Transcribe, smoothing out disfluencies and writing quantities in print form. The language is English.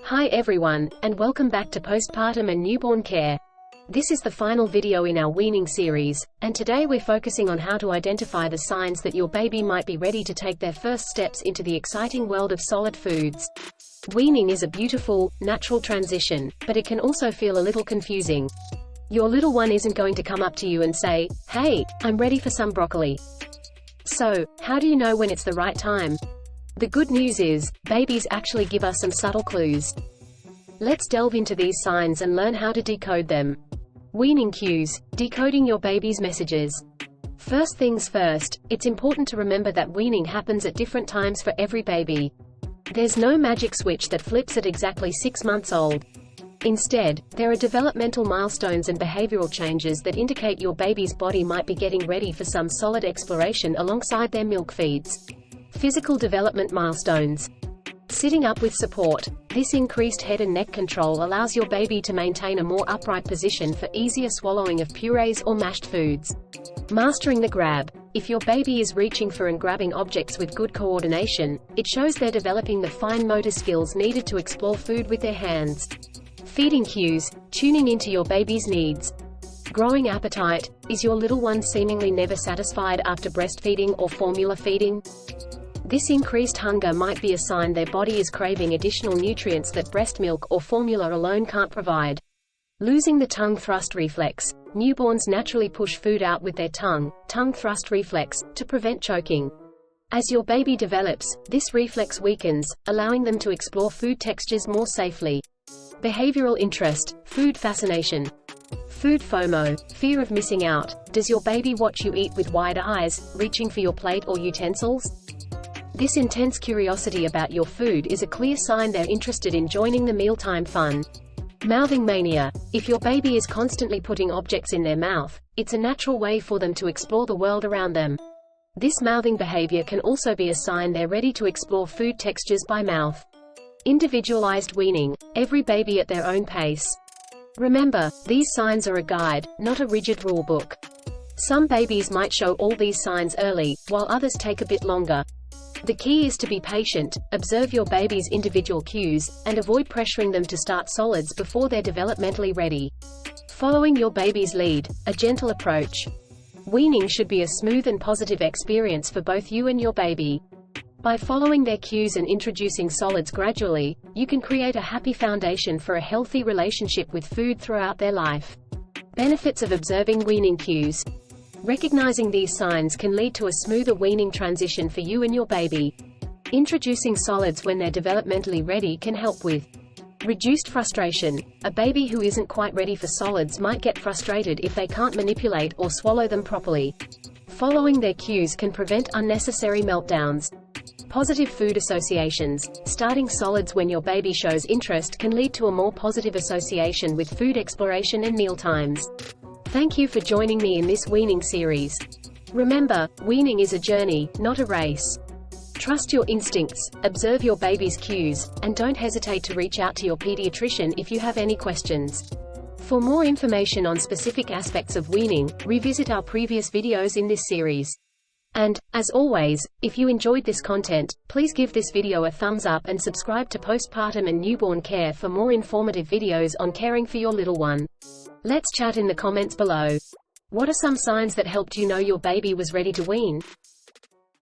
Hi everyone, and welcome back to Postpartum and Newborn Care. This is the final video in our weaning series, and today we're focusing on how to identify the signs that your baby might be ready to take their first steps into the exciting world of solid foods. Weaning is a beautiful, natural transition, but it can also feel a little confusing. Your little one isn't going to come up to you and say, "Hey, I'm ready for some broccoli." So, how do you know when it's the right time? The good news is, babies actually give us some subtle clues. Let's delve into these signs and learn how to decode them. Weaning cues, decoding your baby's messages. First things first, it's important to remember that weaning happens at different times for every baby. There's no magic switch that flips at exactly 6 months old. Instead, there are developmental milestones and behavioral changes that indicate your baby's body might be getting ready for some solid exploration alongside their milk feeds. Physical development milestones. Sitting up with support. This increased head and neck control allows your baby to maintain a more upright position for easier swallowing of purees or mashed foods. Mastering the grab. If your baby is reaching for and grabbing objects with good coordination, it shows they're developing the fine motor skills needed to explore food with their hands. Feeding cues, tuning into your baby's needs. Growing appetite. Is your little one seemingly never satisfied after breastfeeding or formula feeding? This increased hunger might be a sign their body is craving additional nutrients that breast milk or formula alone can't provide. Losing the tongue thrust reflex. Newborns naturally push food out with their tongue thrust reflex, to prevent choking. As your baby develops, this reflex weakens, allowing them to explore food textures more safely. Behavioral interest, food fascination. Food FOMO, fear of missing out. Does your baby watch you eat with wide eyes, reaching for your plate or utensils? This intense curiosity about your food is a clear sign they're interested in joining the mealtime fun. Mouthing mania. If your baby is constantly putting objects in their mouth, it's a natural way for them to explore the world around them. This mouthing behavior can also be a sign they're ready to explore food textures by mouth. Individualized weaning. Every baby at their own pace. Remember, these signs are a guide, not a rigid rulebook. Some babies might show all these signs early, while others take a bit longer. The key is to be patient, observe your baby's individual cues, and avoid pressuring them to start solids before they're developmentally ready. Following your baby's lead, a gentle approach. Weaning should be a smooth and positive experience for both you and your baby. By following their cues and introducing solids gradually, you can create a happy foundation for a healthy relationship with food throughout their life. Benefits of observing weaning cues. Recognizing these signs can lead to a smoother weaning transition for you and your baby. Introducing solids when they're developmentally ready can help with reduced frustration. A baby who isn't quite ready for solids might get frustrated if they can't manipulate or swallow them properly. Following their cues can prevent unnecessary meltdowns. Positive food associations. Starting solids when your baby shows interest can lead to a more positive association with food exploration and mealtimes. Thank you for joining me in this weaning series. Remember, weaning is a journey, not a race. Trust your instincts, observe your baby's cues, and don't hesitate to reach out to your pediatrician if you have any questions. For more information on specific aspects of weaning, revisit our previous videos in this series. And, as always, if you enjoyed this content, please give this video a thumbs up and subscribe to Postpartum and Newborn Care for more informative videos on caring for your little one. Let's chat in the comments below. What are some signs that helped you know your baby was ready to wean?